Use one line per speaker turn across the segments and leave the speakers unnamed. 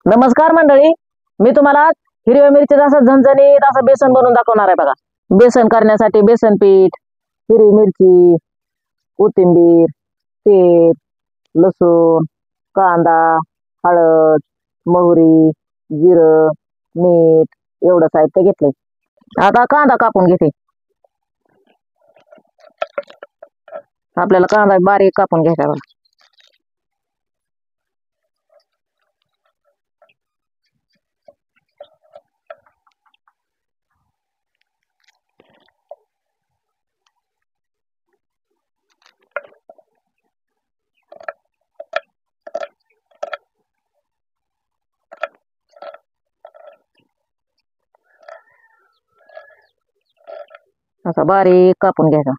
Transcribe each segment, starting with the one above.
नमस्कार मंडळी. मी तुम्हाला आज हिरव्या मिरचीचं असं झणझणीत असं बेसन बनवून दाखवणार आहे बघा. बेसन करण्यासाठी बेसन पीठ, हिरवी मिरची, कोथिंबीर, तेल, लसूण, कांदा, हळद, मोहरी, जिरं, मीठ एवढं साहित्य घेतलंय. आता कांदा कापून घेते. आपल्याला कांदा बारीक कापून घ्यायचा बघा. असा बारीक कापून घ्यायचा.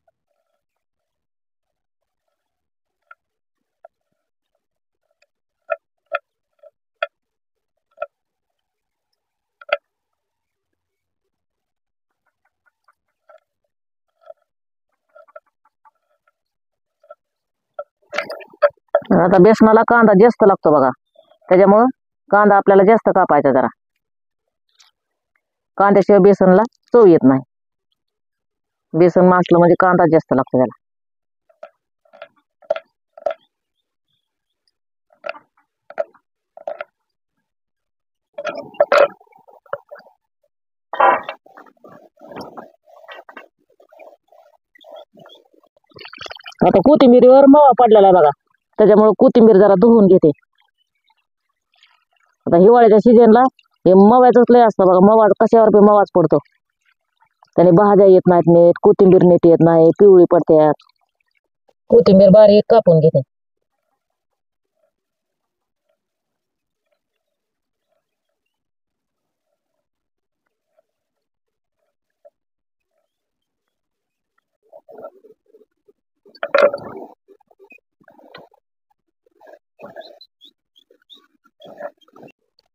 आता बेसनाला कांदा जास्त लागतो बघा, त्याच्यामुळं कांदा आपल्याला जास्त कापायचा जरा. कांद्याशिवाय बेसनला चव येत नाही. बेसन मासलं म्हणजे कांदा जास्त लागतो त्याला. आता कोथिंबीरीवर मवा पडलेला आहे बघा, त्याच्यामुळे कोथिंबीर जरा धुवून घेते. आता हिवाळ्याच्या सीजनला हे मव्याचंच लय असतं बघा. मवा कशावर बी मवाच पडतो, त्याने भाज्या येत नाहीत नीट, कोथिंबीर नीट येत नाही, पिवळी पडतात. कोथिंबीर बारीक कापून घेते.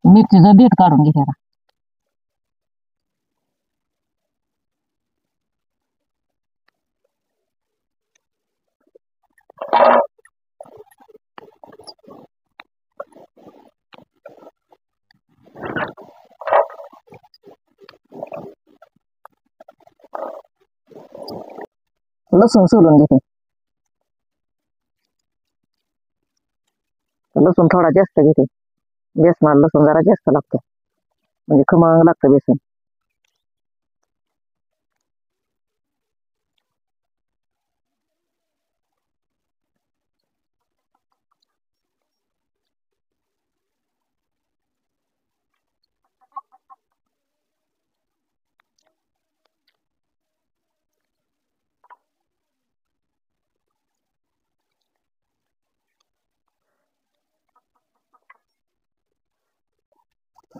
मिरचीचं देठ काढून घेते आता. लसूण सोलून घेते. लसूण थोडा जास्त घेते. बेसनाला लसूण जरा जास्त लागतो, म्हणजे खमंग लागतं बेसन.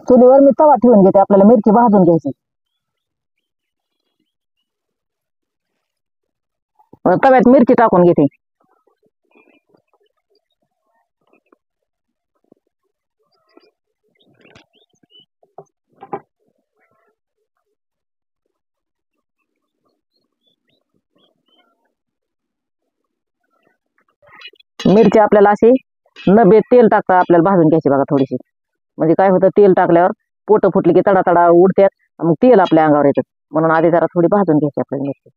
चुलीवर मी तवा ठेवून घेते. आपल्याला मिरची भाजून घ्यायची. तव्यात मिरची टाकून घेते. मिरची आपल्याला अशी नभे तेल टाकता आपल्याला भाजून घ्यायची बघा थोडीशी. म्हणजे काय होतं, तेल टाकल्यावर पोट फुटली की तडा तडा उडतात, मग तेल आपल्या अंगावर येतं. म्हणून आधी जरा थोडी भाजून घ्यायची आपल्याला मिरची.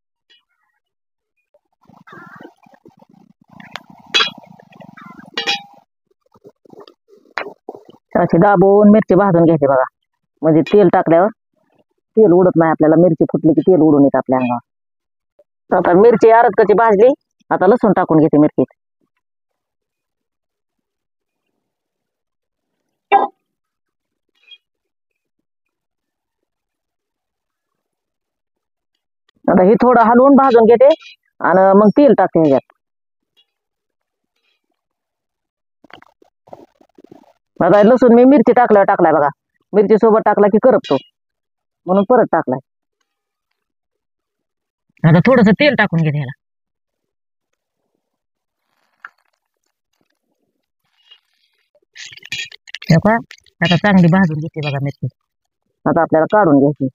अशी दाबून मिरची भाजून घ्यायची बघा, म्हणजे तेल टाकल्यावर तेल उडत नाही आपल्याला. मिरची फुटली की तेल उडून येतं आपल्या अंगावर. आता मिरची अर्ध कच्ची भाजली. आता लसूण टाकून घेते मिरचीत. आता हे थोडं हलवून भाजून घेते आणि मग तेल टाकते ह्याच्यात. आता लसूण मी मिरची टाकलाय बघा. मिरची सोबत टाकला की करपतो, म्हणून परत टाकलाय. आता थोडस तेल टाकून घेते ह्याला. आता चांगली भाजून घेते बघा मिरची. आता आपल्याला काढून घ्यायची.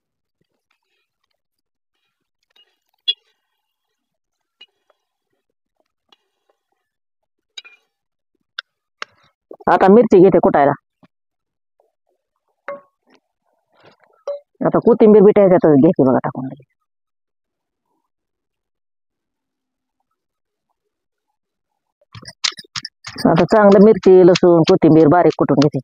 आता मिरची घेते कुटायला. आता कोथिंबीर बी ह्याच्यातच घ्यायची बघा टाकून लगेच. आता चांगलं मिरची लसूण कोथिंबीर बारीक कुटून घेते.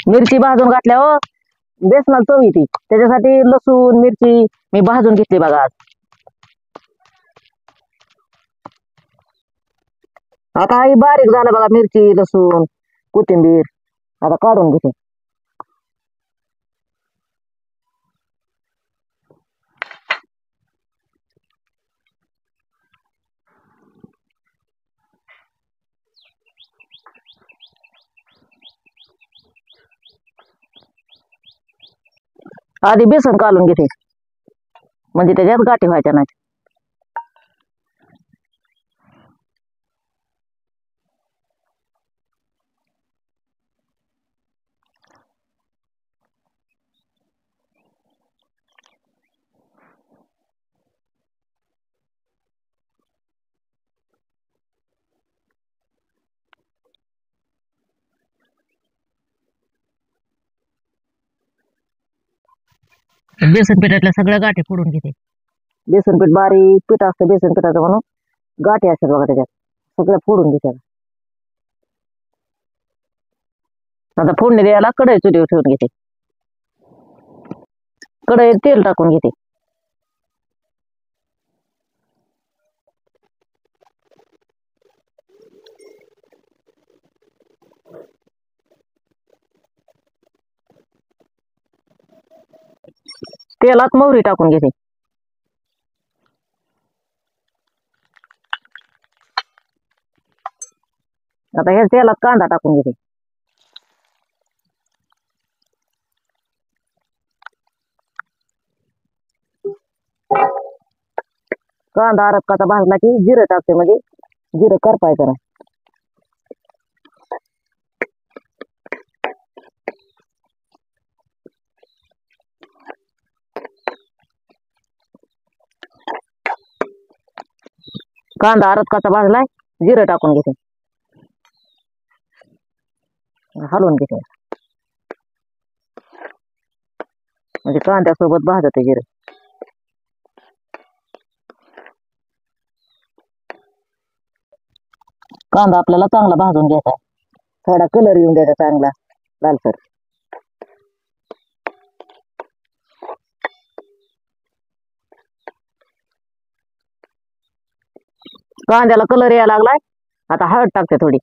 मिरची भाजून घातल्यावर बेसनाला चव येते, त्याच्यासाठी लसूण मिरची मी भाजून घेतली बघा आज. आता ही बारीक झालं बघा मिरची लसूण कोथिंबीर. आता काढून घेते. आधी बेसन काढून घेते म्हणजे त्याच्यात गाठी व्हायच्या नाही. बेसन पिठातल्या सगळ्या गाठी फोडून घेते. बेसन पीठ बारीक पीठ असतं बेसन पिठाचं म्हणून गाठी असतात बघा त्याच्यात, सगळ्या फोडून घेते. आता फोडणी द्यायला कढई चुलीवर ठेवून घेते. कढईत तेल टाकून घेते. तेलात मोहरी टाकून घेते. आता ह्या तेलात कांदा टाकून घेते. कांदा अरबकाचा भाजला की जिरं टाकते, म्हणजे जिरं करपायचं नाही. कांदा अरबकाचा भाजलाय जिरं टाकून घेते. हलवून घेते म्हणजे कांद्यासोबत भाजते जिरं. कांदा आपल्याला चांगला भाजून घ्यायचा आहे. थोडा कलर येऊन द्यायचा चांगला लालसर. कांद्याला कलर यायला लागलाय. आता हळद टाकते थोडी.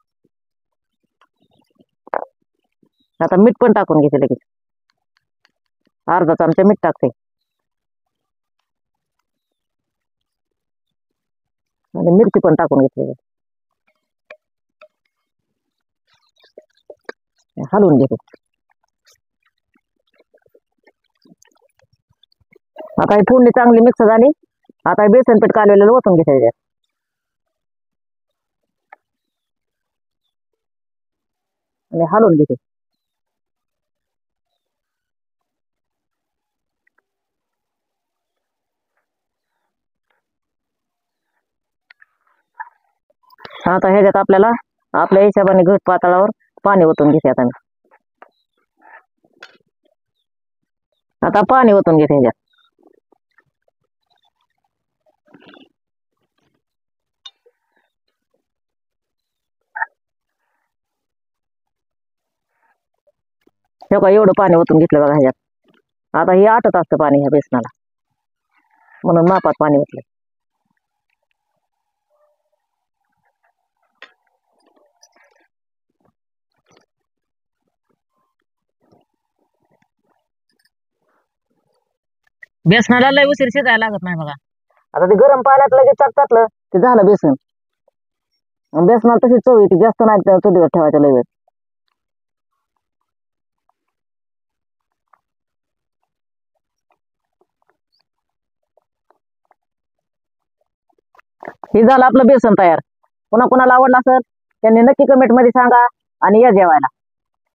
आता मीठ पण टाकून घेते लगेच. अर्धा चमचा मीठ टाकते आणि मिरची पण टाकून घेतली. हलवून घेते. आता ही फोडणी चांगली मिक्स झाली. आता बेसन पीठ कालवलेलं ओतून घेते त्याच्यात आणि हलवून घेते. आता ह्याच्यात आपल्याला आपल्या हिशोबाने घट पातळावर पाणी ओतून घेते. आता पाणी ओतून घेते ह्याच्यात. हे का एवढं पाणी ओतून घेतलं बघा ह्याच्यात. आता हे आटत असतं पाणी ह्या बेसनाला, म्हणून मापात पाणी ओतलं. बेसनाला लय उशीर शिजायला लागत नाही बघा. आता ते गरम पाण्यात लगेच टाकलं ते झालं बेसन. बेसनाला तशी चव येते, जास्त नाही चुलीवर ठेवायचं लय वेळ. हे झालं आपलं बेसन तयार. पुन्हा कोणाला आवडलं असेल त्यांनी नक्की कमेंट मध्ये सांगा आणि या जेवायला.